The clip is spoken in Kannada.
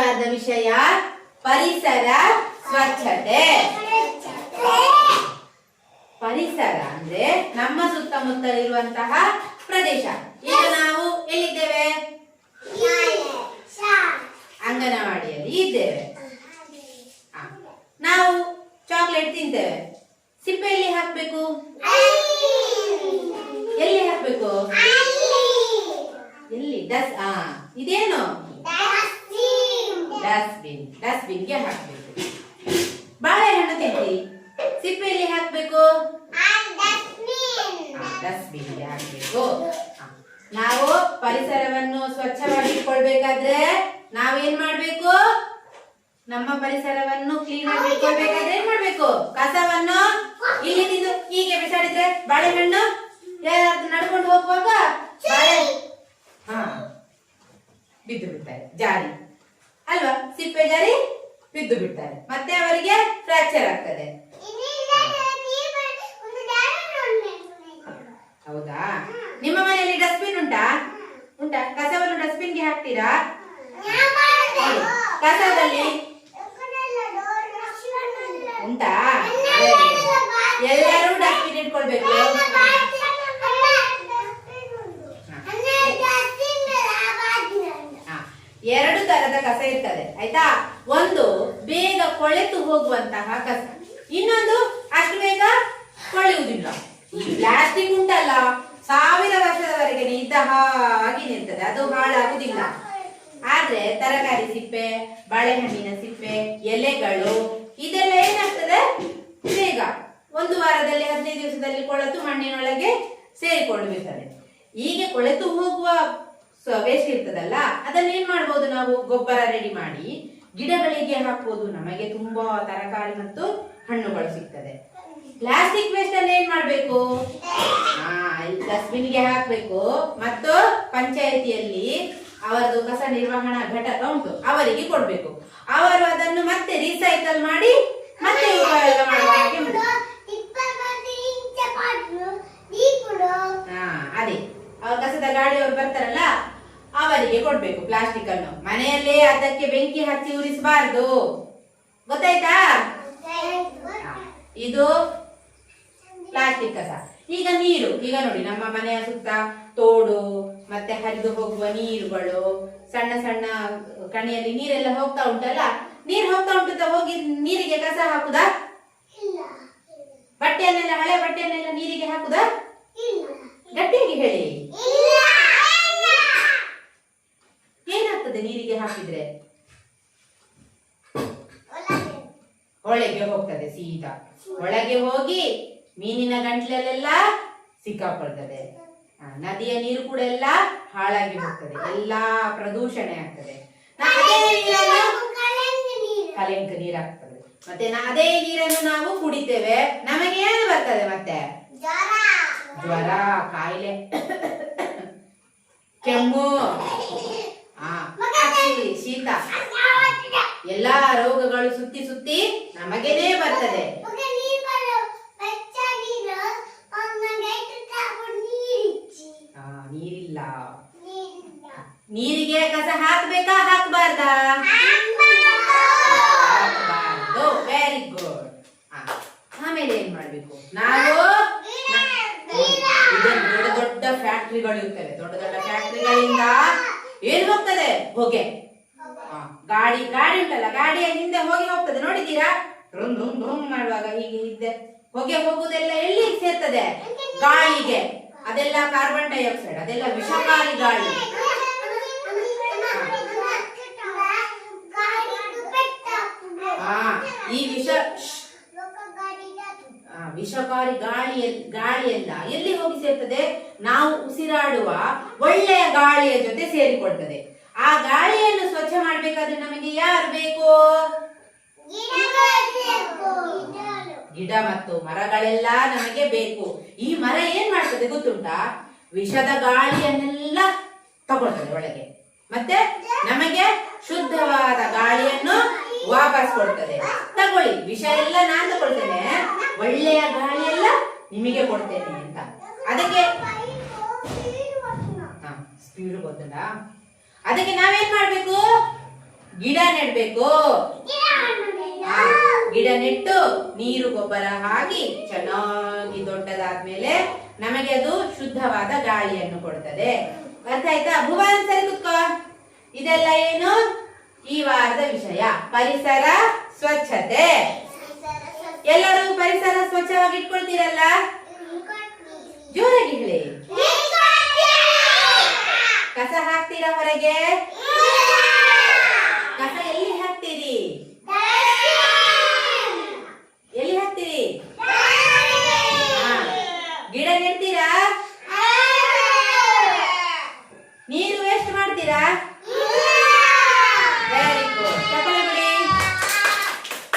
ತಿಳಿಯಬೇಕಾದ ವಿಷಯ ಪರಿಸರ ಸ್ವಚ್ಛತೆ. ಪರಿಸರ ಅಂದ್ರೆ ನಮ್ಮ ಸುತ್ತಮುತ್ತ ಇರುವಂತಹ ಪ್ರದೇಶ. ಈಗ ನಾವು ಎಲ್ಲಿದ್ದೇವೆ? ಅಂಗನವಾಡಿಯಲ್ಲಿ ಇದ್ದೇವೆ. ನಾವು ಚಾಕ್ಲೇಟ್ ತಿಂತೇವೆ. ಸಿಪ್ಪೆ ಎಲ್ಲಿ ಹಾಕ್ಬೇಕು? ಎಲ್ಲಿ ಹಾಕ್ಬೇಕು? ಎಲ್ಲಿ? ಇದೇನು? ಡಸ್ಟ್ಬಿನ್. ಡಸ್ಟ್ಬಿನ್ಗೆ ಹಾಕ್ಬೇಕು. ಬಾಳೆಹಣ್ಣು ತಿಂತಿ, ಸಿಪ್ಪೆ ಎಲ್ಲಿ ಹಾಕ್ಬೇಕು? ಡಸ್ಟ್ಬಿನ್ಗೆ ಹಾಕ್ಬೇಕು. ನಾವು ಪರಿಸರವನ್ನು ಸ್ವಚ್ಛವಾಗಿ ಇಟ್ಕೊಳ್ಬೇಕಾದ್ರೆ ನಾವೇನ್ ಮಾಡ್ಬೇಕು? ನಮ್ಮ ಪರಿಸರವನ್ನು ಕ್ಲೀನ್ ಆಗಿ ಇಟ್ಕೊಳ್ಬೇಕಾದ್ರೆ ಏನ್ ಮಾಡ್ಬೇಕು? ಕಸವನ್ನು ಇಲ್ಲಿ ತಿಂದು ಹೀಗೆ ಬಿಸಾಡಿದ್ರೆ ಬಾಳೆಹಣ್ಣು ನಡ್ಕೊಂಡು ಹೋಗುವಾಗ ಬಿದ್ದು ಬಿಡ್ತಾರೆ, ಜಾರಿ ಅಲ್ವಾ? ಸಿಪ್ಪೆ ಜಾರಿ ಬಿದ್ದು ಬಿಡ್ತಾರೆ, ಮತ್ತೆ ಅವರಿಗೆ ಫ್ರಾಕ್ಚರ್ ಆಗ್ತದೆ. ಹೌದಾ? ನಿಮ್ಮ ಮನೆಯಲ್ಲಿ ಡಸ್ಟ್ಬಿನ್ ಉಂಟಾ? ಕಸವನ್ನು ಡಸ್ಟ್ಬಿನ್ಗೆ ಹಾಕ್ತೀರಾ? ಕಸದಲ್ಲಿ ಉಂಟಾ? ಎಲ್ಲರೂ ಡಸ್ಟ್ಬಿನ್ ಇಟ್ಕೊಳ್ಬೇಕು. ಎರಡು ತರದ ಕಸ ಇರ್ತದೆ ಆಯ್ತಾ? ಒಂದು ಬೇಗ ಕೊಳೆತು ಹೋಗುವಂತಹ ಕಸ, ಇನ್ನೊಂದು ಅಷ್ಟು ಬೇಗ ಕೊಳೆಯುವುದಿಲ್ಲ. ಈ ಪ್ಲಾಸ್ಟಿಕ್ ಉಂಟಲ್ಲ, 1000 ವರ್ಷದವರೆಗೆ ಇದ್ದ ಹಾಗೆ ನಿಲ್ತದೆ, ಅದು ಹಾಳಾಗುದಿಲ್ಲ. ಆದ್ರೆ ತರಕಾರಿ ಸಿಪ್ಪೆ, ಬಾಳೆಹಣ್ಣಿನ ಸಿಪ್ಪೆ, ಎಲೆಗಳು ಇದೆಲ್ಲ ಏನಾಗ್ತದೆ? ಬೇಗ 1 ವಾರದಲ್ಲಿ 15 ದಿವಸದಲ್ಲಿ ಕೊಳೆತು ಮಣ್ಣಿನೊಳಗೆ ಸೇರಿಕೊಳ್ಳುತ್ತದೆ. ಹೀಗೆ ಕೊಳೆತು ಹೋಗುವ ವೇಸ್ಟ್ ಇರ್ತದಲ್ಲ, ಅದನ್ನ ಏನ್ ಮಾಡ್ಬೋದು? ನಾವು ಗೊಬ್ಬರ ರೆಡಿ ಮಾಡಿ ಗಿಡಗಳಿಗೆ ಹಾಕ್ಬೋದು. ನಮಗೆ ತುಂಬಾ ತರಕಾರಿ ಮತ್ತು ಹಣ್ಣುಗಳು ಸಿಗ್ತದೆ. ಪ್ಲಾಸ್ಟಿಕ್ ವೇಸ್ಟ್ ಅನ್ನ ಏನ್ ಮಾಡ್ಬೇಕು? ಡಸ್ಟ್ಬಿನ್ಗೆ ಹಾಕ್ಬೇಕು. ಮತ್ತು ಪಂಚಾಯಿತಿಯಲ್ಲಿ ಅವರದು ಕಸ ನಿರ್ವಹಣಾ ಘಟಕ ಉಂಟು, ಅವರಿಗೆ ಕೊಡ್ಬೇಕು. ಅವರು ಅದನ್ನು ಮತ್ತೆ ರೀಸೈಕಲ್ ಮಾಡಿ ಮತ್ತೆ ಉಪಯೋಗ ಮಾಡುವ ಹಾಗೆ ಅದೇ ಅವ್ರ ಕಸದ ಗಾಡಿಯವರು ಬರ್ತಾರಲ್ಲ, ಅವರಿಗೆ ಕೊಡ್ಬೇಕು ಪ್ಲಾಸ್ಟಿಕ್ ಅನ್ನು. ಮನೆಯಲ್ಲೇ ಅದಕ್ಕೆ ಬೆಂಕಿ ಹಚ್ಚಿ ಉರಿಸಬಾರ್ದು, ಗೊತ್ತಾಯ್ತಾ? ಇದು ಪ್ಲಾಸ್ಟಿಕ್ ಕಸ. ಈಗ ನೀರು, ಈಗ ನೋಡಿ ನಮ್ಮ ಮನೆಯ ಸುತ್ತ ತೋಡು ಮತ್ತೆ ಹರಿದು ಹೋಗುವ ನೀರುಗಳು, ಸಣ್ಣ ಸಣ್ಣ ಕಣಿಯಲ್ಲಿ ನೀರೆಲ್ಲ ಹೋಗ್ತಾ ಉಂಟಲ್ಲ, ನೀರು ಹೋಗ್ತಾ ಉಂಟು, ಹೋಗಿ ನೀರಿಗೆ ಕಸ ಹಾಕುದಾ? ಬಟ್ಟೆಯನ್ನೆಲ್ಲ, ಹಳೆ ಬಟ್ಟೆಯನ್ನೆಲ್ಲ ನೀರಿಗೆ ಹಾಕುದಾ? ಗಟ್ಟಿಯಾಗಿ ಹೇಳಿ. ಏನಾಗ್ತದೆ ನೀರಿಗೆ ಹಾಕಿದ್ರೆ? ಒಳಗೆ ಹೋಗ್ತದೆ, ಸೀದಾ ಒಳಗೆ ಹೋಗಿ ಮೀನಿನ ಗಂಟ್ಲಲ್ಲೆಲ್ಲ ಸಿಕ್ಕಾಕೊಳ್ತದೆ. ನದಿಯ ನೀರು ಕೂಡ ಎಲ್ಲ ಹಾಳಾಗಿ ಹೋಗ್ತದೆ, ಎಲ್ಲಾ ಪ್ರದೂಷಣೆ ಆಗ್ತದೆ. ಕಲೆಂಕ ನೀರಾಗ್ತದೆ. ಮತ್ತೆ ಅದೇ ನೀರನ್ನು ನಾವು ಕುಡಿತೇವೆ, ನಮಗೆ ಏನು ಬರ್ತದೆ? ಮತ್ತೆ ಜ್ವರ, ಕಾಯಿಲೆ, ಕೆಮ್ಮು, ಶೀತ, ಎಲ್ಲಾ ರೋಗಗಳು ಸುತ್ತಿ ಸುತ್ತಿ ನಮಗೇನೆ ಬರ್ತದೆ. ನೀರಿಲ್ಲ. ನೀರಿಗೆ ಕಸ ಹಾಕ್ಬೇಕಾ ಹಾಕ್ಬಾರ್ದಾ? ಹಾಕ್ಬಾರ್ದು. Very good. ಆಮೇಲೆ ಏನ್ ಮಾಡ್ಬೇಕು? ನಾವು ದೊಡ್ಡ ದೊಡ್ಡ ಫ್ಯಾಕ್ಟ್ರಿಗಳು ಇರ್ತವೆ, ದೊಡ್ಡ ದೊಡ್ಡ ಫ್ಯಾಕ್ಟ್ರಿಗಳಿಂದ ಏನ್ ಹೋಗ್ತದೆ? ಹೊಗೆ. ಗಾಡಿ ಉಂಟಲ್ಲ, ಗಾಡಿಯ ಹಿಂದೆ ಹೋಗಿ ಹೋಗ್ತದೆ, ನೋಡಿದ್ದೀರಾ? ರುಮ್ ರುಮ್ ರುಮ್ ಮಾಡುವಾಗ ಹೀಗೆ ಇದ್ದೆ ಹೊಗೆ ಹೋಗುದೆಲ್ಲ ಎಲ್ಲಿ ಸೇರ್ತದೆ? ಗಾಳಿಗೆ. ಅದೆಲ್ಲ ಕಾರ್ಬನ್ ಡೈಆಕ್ಸೈಡ್, ಅದೆಲ್ಲ ವಿಷಕಾರಿ ಗಾಳಿ. ಈ ವಿಷಕಾರಿ ಗಾಳಿಯೆಲ್ಲ ಎಲ್ಲಿ ಹೋಗಿ ಸೇರ್ತದೆ? ನಾವು ಉಸಿರಾಡುವ ಒಳ್ಳೆಯ ಗಾಳಿಯ ಜೊತೆ ಸೇರಿಕೊಳ್ತದೆ. ಆ ಗಾಳಿಯನ್ನು ಸ್ವಚ್ಛ ಮಾಡ್ಬೇಕಾದ್ರೆ ನಮಗೆ ಯಾರು ಬೇಕು? ಗಿಡ ಮತ್ತು ಮರಗಳೆಲ್ಲ ನಮಗೆ ಬೇಕು. ಈ ಮರ ಏನ್ ಮಾಡ್ತದೆ ಗೊತ್ತುಂಟಾ? ವಿಷದ ಗಾಳಿಯನ್ನೆಲ್ಲ ತಗೊಳ್ತದೆ ಒಳಗೆ, ಮತ್ತೆ ನಮಗೆ ಶುದ್ಧವಾದ ಗಾಳಿಯನ್ನು ವಾಪಸ್ ಕೊಡ್ತದೆ. ತಗೊಳ್ಳಿ, ವಿಷ ಎಲ್ಲ ನಾನ್ ತಗೊಳ್ತೇನೆ, ಒಳ್ಳೆಯ ಗಾಳಿ ಎಲ್ಲ ನಿಮಗೆ ಕೊಡ್ತೇನೆ ಅಂತ. ಅದಕ್ಕೆ ಸ್ಪೀಡ್ ಗೊತ್ತಲ್ಲ, ಅದಕ್ಕೆ ನಾವೇನ್ ಮಾಡ್ಬೇಕು? ಗಿಡ ನೆಡ್ಬೇಕು. ಗಿಡ ನೆಟ್ಟು ನೀರು ಗೊಬ್ಬರ ಹಾಕಿ ಚೆನ್ನಾಗಿ ದೊಡ್ಡದಾದ್ಮೇಲೆ ನಮಗೆ ಅದು ಶುದ್ಧವಾದ ಗಾಳಿಯನ್ನು ಕೊಡ್ತದೆ. ಅರ್ಥ ಆಯ್ತಾ? ಭುವನ್ ಸರಿ ಕುತ್ಕೋ. ಇದೆಲ್ಲ ಏನು ಈ ವಾರದ ವಿಷಯ, ಪರಿಸರ ಸ್ವಚ್ಛತೆ. ಎಲ್ಲರೂ ಪರಿಸರ ಸ್ವಚ್ಛವಾಗಿ ಇಟ್ಕೊಳ್ತೀರಲ್ಲ? ಜೋರಾಗಿ ಹೇಳಿ. ಕಸ ಹಾಕ್ತೀರಾ ಹೊರಗೆ? ಕಸ ಎಲ್ಲಿ ಹಾಕ್ತೀರಿ?